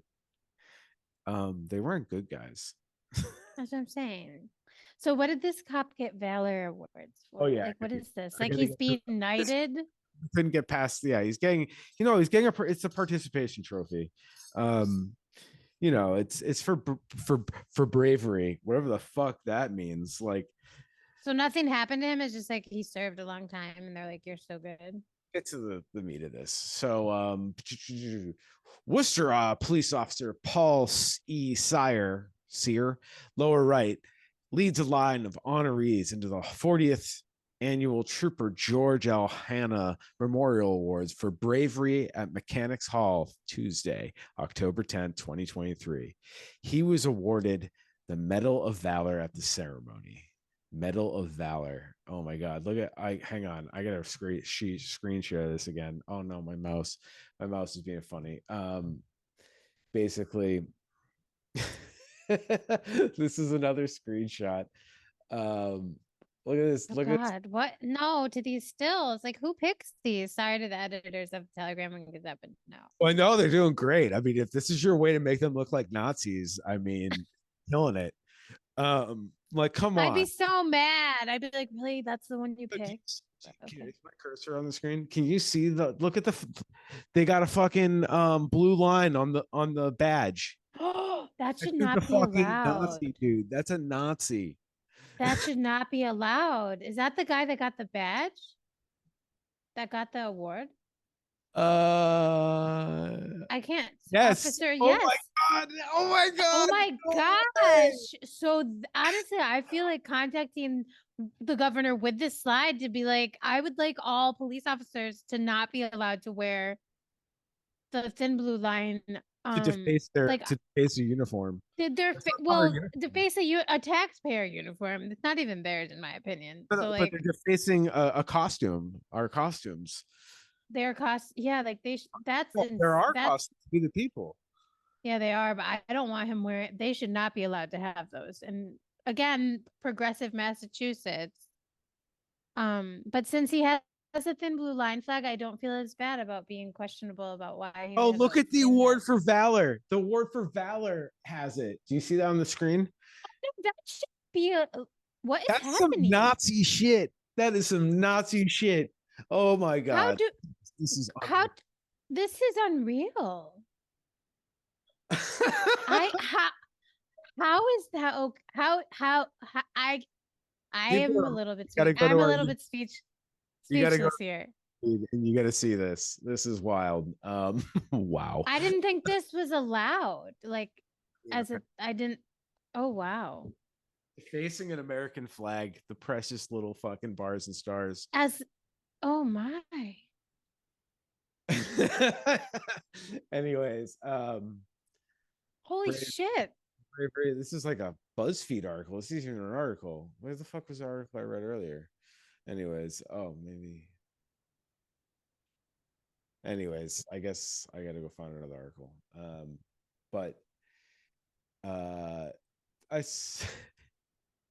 they weren't good guys. That's what I'm saying. So what did this cop get Valor Awards Oh for? yeah, Like, what is this? I Like gotta he's get being this. knighted? Couldn't get past. Yeah, he's getting. You know, he's getting it's a participation trophy. You know, it's for bravery, whatever the fuck that means. Like, So nothing happened to him. It's just like he served a long time, and they're like, "You're so good." get to the meat of this. So, Worcester police officer Paul E. Sear, lower right, leads a line of honorees into the 40th annual Trooper George L. Hanna Memorial Awards for bravery at Mechanics Hall Tuesday, October 10th, 2023. He was awarded the Medal of Valor at the ceremony. Medal of Valor. Oh my God. Look at hang on. I gotta screen share this again. Oh no, my mouse is being funny. Basically, this is another screenshot. Look at this. Oh Look at this. God, what? No, to these stills. Like, who picks these? Sorry to the editors of Telegram and Gazette, but no. Well, I know they're doing great. I mean, if this is your way to make them look like Nazis, I mean, killing it. Like, come I'd be on. so mad. I'd be like, really? That's the one you Can picked? you Okay. see my cursor on the screen? Can you see look at they got a fucking blue line on the badge. Oh, that should That dude's a not be fucking allowed. Nazi, dude. That's a Nazi. That should not be allowed. Is that the guy that got the badge? That got the award? Uh, I can't. yes. Officer, Oh yes. my God. Oh my God. Oh my No way. gosh. So honestly, I feel like contacting the governor with this slide to be like, I would like all police officers to not be allowed to wear the thin blue line. To deface their Like uniform. they're That's not our well, uniform. to face a taxpayer uniform. It's not even theirs, in my opinion. So But like they're defacing a costume, our costumes. their cost, yeah, like that's Well, there are that's costumes to be the people. yeah, they are, but I don't want him wearing. They should not be allowed to have those. And again, progressive Massachusetts. But since he has a thin blue line flag, I don't feel as bad about being questionable about why he Oh, has look a at the thin award head. for valor. The award for valor has it. Do you see that on the screen? No, that should be a what is That's some happening? Nazi shit. That is some Nazi shit. Oh my How God. do This is how this is unreal. I how is that okay? How I am a little bit gotta go to I'm a our little bit you gotta go speechless here. and you gotta see this. This is wild. Wow. I didn't think this was allowed. Like as a I didn't oh wow. Facing an American flag, the precious little fucking bars and stars. As oh my. Anyways, Holy Brave- shit. this is like a BuzzFeed article. This isn't even an article. Where the fuck was the article I read earlier? Anyways, oh maybe. Anyways, I guess I gotta go find another article. But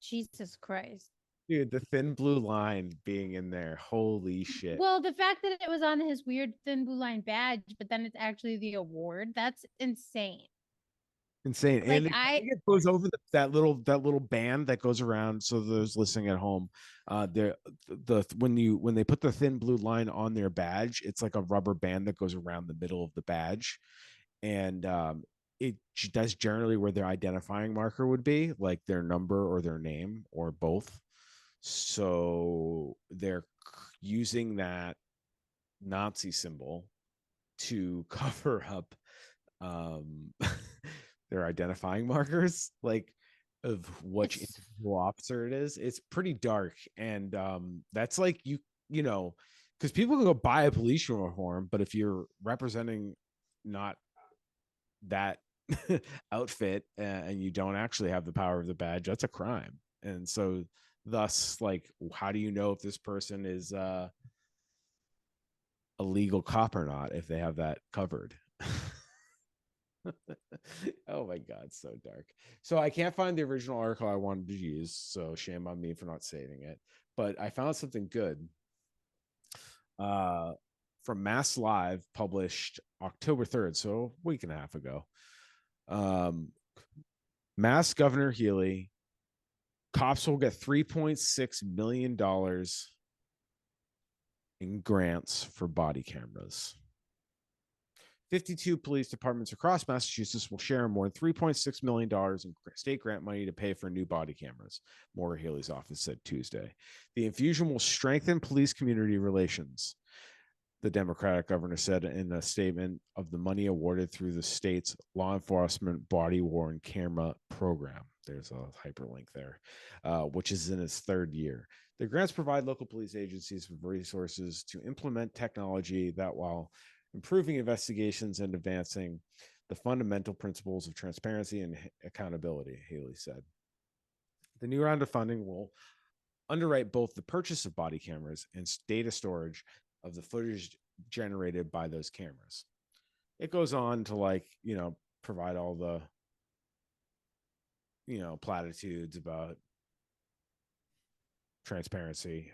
Jesus Christ. dude, the thin blue line being in there, holy shit. Well, the fact that it was on his weird thin blue line badge, but then it's actually the award, that's insane. Insane. Like, And I think it goes over that little band that goes around. So those listening at home, when they put the thin blue line on their badge, it's like a rubber band that goes around the middle of the badge, and that's generally where their identifying marker would be, like their number or their name or both. So they're using that Nazi symbol to cover up their identifying markers, like of which individual officer it is. It's pretty dark, and that's like you know, because people can go buy a police uniform, but if you're representing not that outfit and you don't actually have the power of the badge, that's a crime. And so thus, like, how do you know if this person is a legal cop or not if they have that covered? Oh my God, so dark. So I can't find the original article I wanted to use, so shame on me for not saving it. but I found something good. From Mass Live, published October 3rd, so a week and a half ago. Mass Governor Healy, cops will get $3.6 million in grants for body cameras. 52 police departments across Massachusetts will share more than $3.6 million in state grant money to pay for new body cameras, Maura Healey's office said Tuesday. The infusion will strengthen police community relations, the Democratic governor said in a statement of the money awarded through the state's law enforcement body-worn camera program. There's a hyperlink there, which is in its third year. The grants provide local police agencies with resources to implement technology that, while improving investigations and advancing the fundamental principles of transparency and accountability, Haley said. The new round of funding will underwrite both the purchase of body cameras and data storage of the footage generated by those cameras. It goes on to provide all the platitudes about transparency.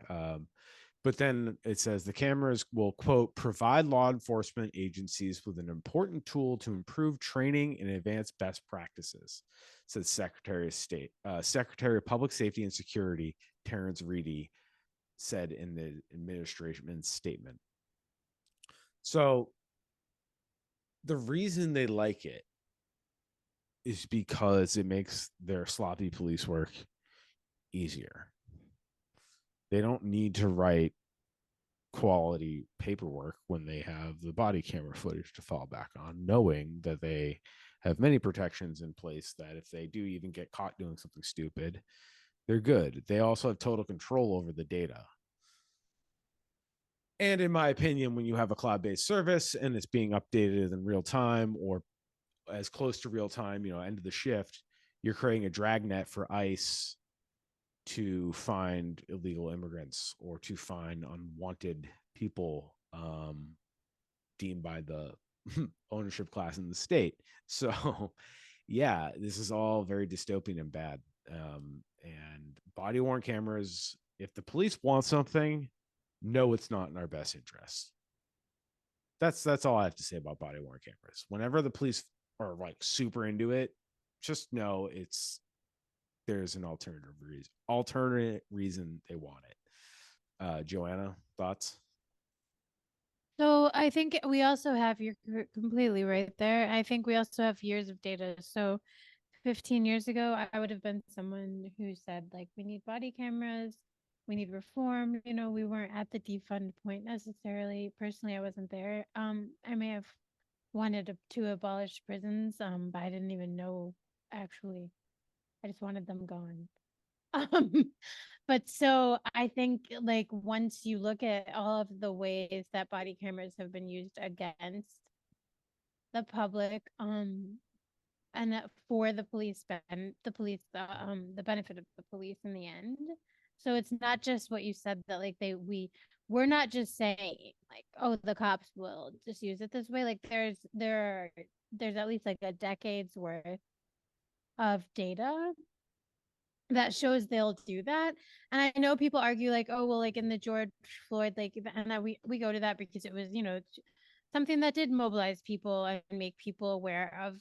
But then it says the cameras will, quote, provide law enforcement agencies with an important tool to improve training and advance best practices, said Secretary of Public Safety and Security, Terrence Reedy, said in the administration's statement. So the reason they like it is because it makes their sloppy police work easier. They don't need to write quality paperwork when they have the body camera footage to fall back on, knowing that they have many protections in place that if they do even get caught doing something stupid, they're good. They also have total control over the data. And in my opinion, when you have a cloud-based service and it's being updated in real time or as close to real time, end of the shift, you're creating a dragnet for ICE to find illegal immigrants or to find unwanted people deemed by the ownership class in the state. So, yeah, this is all very dystopian and bad. And body-worn cameras, if the police want something, no, it's not in our best interest. That's all I have to say about body-worn cameras. Whenever the police are super into it, just know there's an alternate reason they want it. Joanna, thoughts? So I think we also have, you're completely right there. I think we also have years of data. So 15 years ago, I would have been someone who said, we need body cameras, we need reform. We weren't at the defund point necessarily. Personally, I wasn't there. I may have wanted to abolish prisons, but I didn't even know, actually. I just wanted them gone. But so I think once you look at all of the ways that body cameras have been used against the public, and for the police the benefit of the police in the end. So it's not just what you said that we're not just saying oh, the cops will just use it this way. There's at least a decade's worth of data that shows they'll do that. And I know people argue oh, well, in the George Floyd, and that we go to that because it was, something that did mobilize people and make people aware of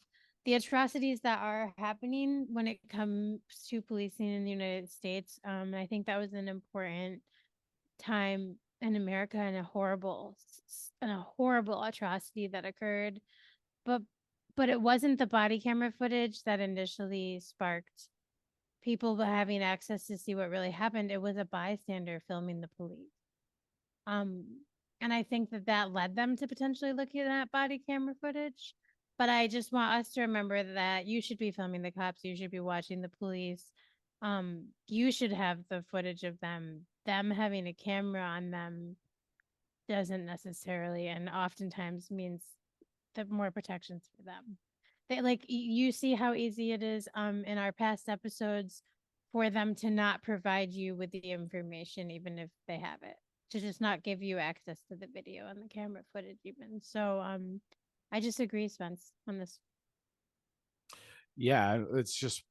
the atrocities that are happening when it comes to policing in the United States. I think that was an important time in America and a horrible atrocity that occurred. But it wasn't the body camera footage that initially sparked people having access to see what really happened. It was a bystander filming the police. And I think that led them to potentially looking at body camera footage. But I just want us to remember that you should be filming the cops. You should be watching the police. You should have the footage of them. Them having a camera on them doesn't necessarily, and oftentimes means the more protections for them. They you see how easy it is in our past episodes for them to not provide you with the information, even if they have it, to just not give you access to the video and the camera footage even. So I just agree, Spence, on this. Yeah, it's just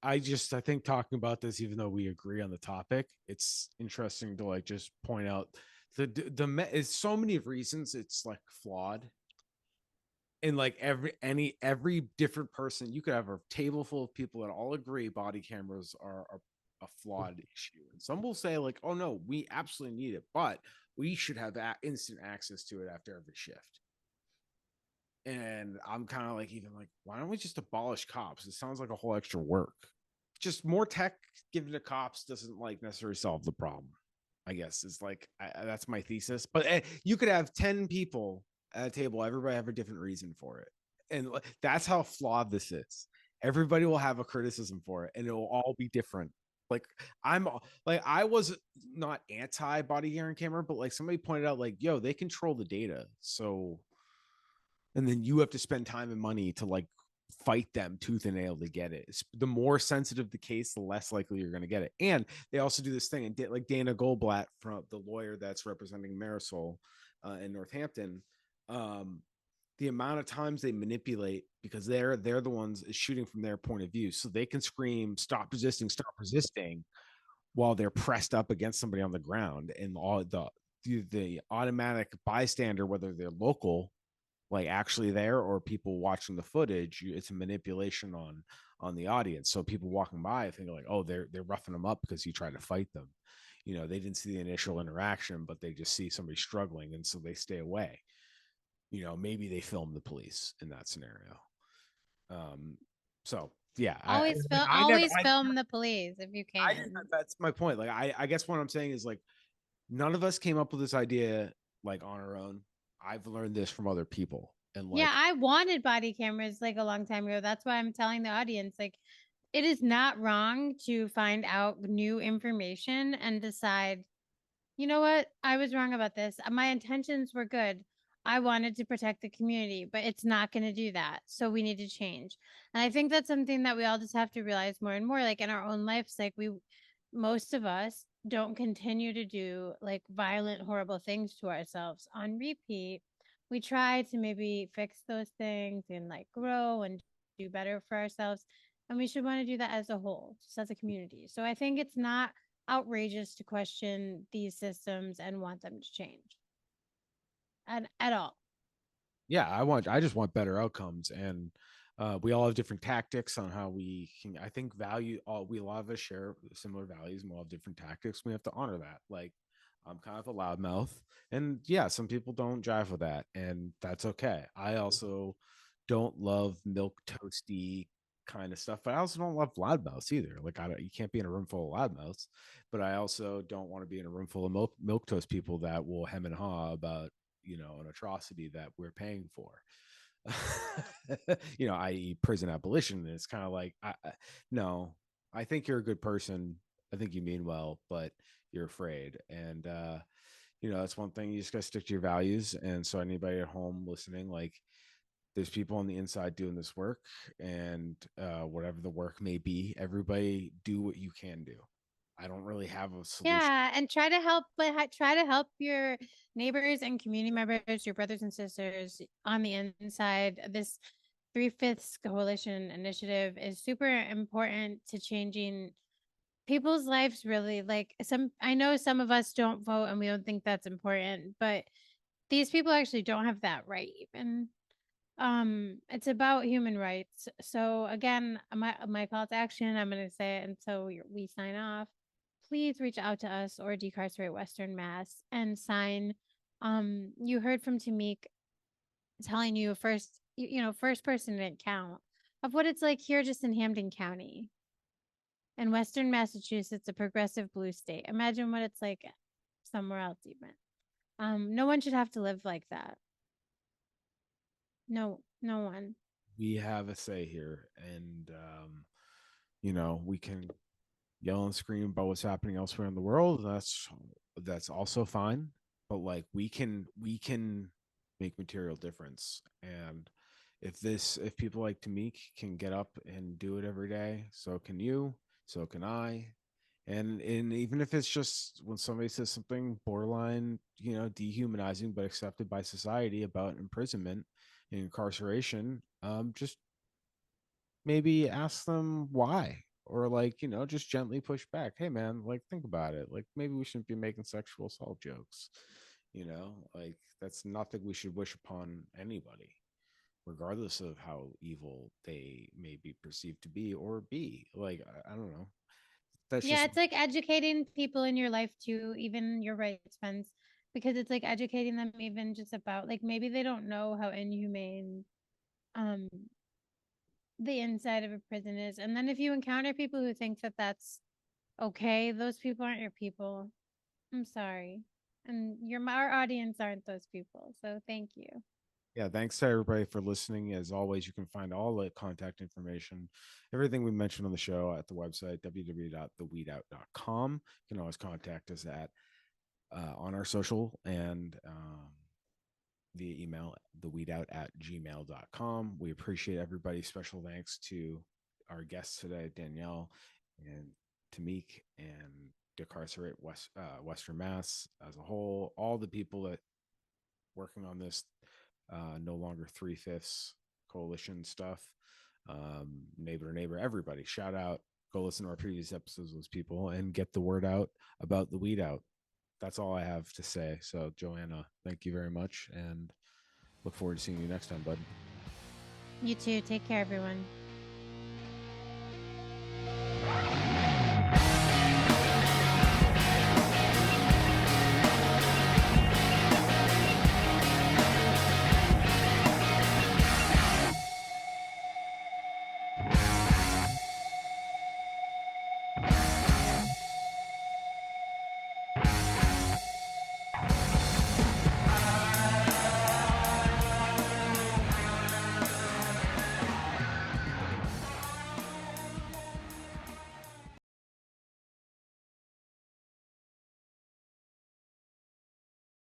I think talking about this, even though we agree on the topic, it's interesting to like just point out it's so many reasons it's like flawed. And like every different person, you could have a table full of people that all agree body cameras are a flawed issue. And some will say like, oh no, we absolutely need it, but we should have instant access to it after every shift. And I'm kind of like, even like, why don't we just abolish cops? It sounds like a whole extra work. Just more tech given to cops doesn't like necessarily solve the problem. I guess is like that's my thesis. But you could have 10 people at a table, everybody have a different reason for it, and that's how flawed this is. Everybody will have a criticism for it, and it will all be different. Like I was not anti body camera camera, but like somebody pointed out, like, yo, they control the data, so and then you have to spend time and money to like fight them tooth and nail to get it. The more sensitive the case, the less likely you're going to get it. And they also do this thing, and like Dana Goldblatt, from the lawyer that's representing Marisol in Northampton, the amount of times they manipulate, because they're the ones shooting from their point of view, so they can scream stop resisting while they're pressed up against somebody on the ground, and all the automatic bystander, whether they're local, like actually there, or people watching the footage, it's a manipulation on the audience. So people walking by think like, oh, they're roughing them up because you tried to fight them. You know, they didn't see the initial interaction, but they just see somebody struggling, and so they stay away. You know, maybe they film the police in that scenario. So yeah, Always film the police if you can. That's my point. Like I guess what I'm saying is like, none of us came up with this idea like on our own. I've learned this from other people. And like, yeah, I wanted body cameras like a long time ago. That's why I'm telling the audience, like, it is not wrong to find out new information and decide, you know what, I was wrong about this. My intentions were good. I wanted to protect the community, but it's not going to do that. So we need to change. And I think that's something that we all just have to realize more and more, like in our own lives. Like most of us don't continue to do like violent, horrible things to ourselves on repeat. We try to maybe fix those things and like grow and do better for ourselves. And we should want to do that as a whole, just as a community. So I think it's not outrageous to question these systems and want them to change at all. Yeah, I just want better outcomes. And we all have different tactics on how we can, I think, value all, we a lot of us share similar values, and we all have different tactics. We have to honor that. Like, I'm kind of a loudmouth, and yeah, some people don't jive with that, and that's okay. I also don't love milk toasty kind of stuff, but I also don't love loudmouths either. Like, you can't be in a room full of loudmouths, but I also don't want to be in a room full of milk toast people that will hem and haw about, you know, an atrocity that we're paying for. You know, i.e. prison abolition. And it's kind of like, no, I think you're a good person, I think you mean well, but you're afraid. And you know, that's one thing, you just gotta stick to your values. And so anybody at home listening, like, there's people on the inside doing this work, and whatever the work may be, everybody do what you can do. I don't really have a solution. Yeah, and try to help, but try to help your neighbors and community members, your brothers and sisters on the inside. This 3/5 coalition initiative is super important to changing people's lives, really. Like, I know some of us don't vote and we don't think that's important, but these people actually don't have that right even. It's about human rights. So again, my call to action, I'm going to say it until we sign off. Please reach out to us or Decarcerate Western Mass and sign. You heard from Tamiq telling you first, first person didn't count of what it's like here just in Hampden County. In Western Massachusetts, a progressive blue state. Imagine what it's like somewhere else even. No one should have to live like that. No one. We have a say here, and you know, we can yell and scream about what's happening elsewhere in the world. That's also fine, but like, we can make material difference. And if people like Tamiq can get up and do it every day, so can you, so can I. And even if it's just when somebody says something borderline, you know, dehumanizing but accepted by society about imprisonment and incarceration, just maybe ask them why, or like, just gently push back. Hey man, like think about it. Like maybe we shouldn't be making sexual assault jokes. Like that's nothing we should wish upon anybody, regardless of how evil they may be perceived to be or be. Like I don't know. That's Yeah, just it's like educating people in your life too, even your rights friends, because it's like educating them even just about like maybe they don't know how inhumane um the inside of a prison is. And then if you encounter people who think that that's okay, those people aren't your people. I'm sorry. And our audience aren't those people. So thank you. yeah, thanks to everybody for listening. As always, you can find all the contact information, everything we mentioned on the show at the website, www.theweedout.com. You can always contact us at on our social and via email, theweedout@gmail.com. We appreciate everybody. Special thanks to our guests today, Danielle and Tamiq and decarcerate Western Mass as a whole, all the people that working on this no longer 3/5 coalition stuff, neighbor to neighbor, everybody. Shout out, go listen to our previous episodes with those people and get the word out about the weed out. That's all I have to say. So Joanna, thank you very much and look forward to seeing you next time, bud. You too. Take care, everyone.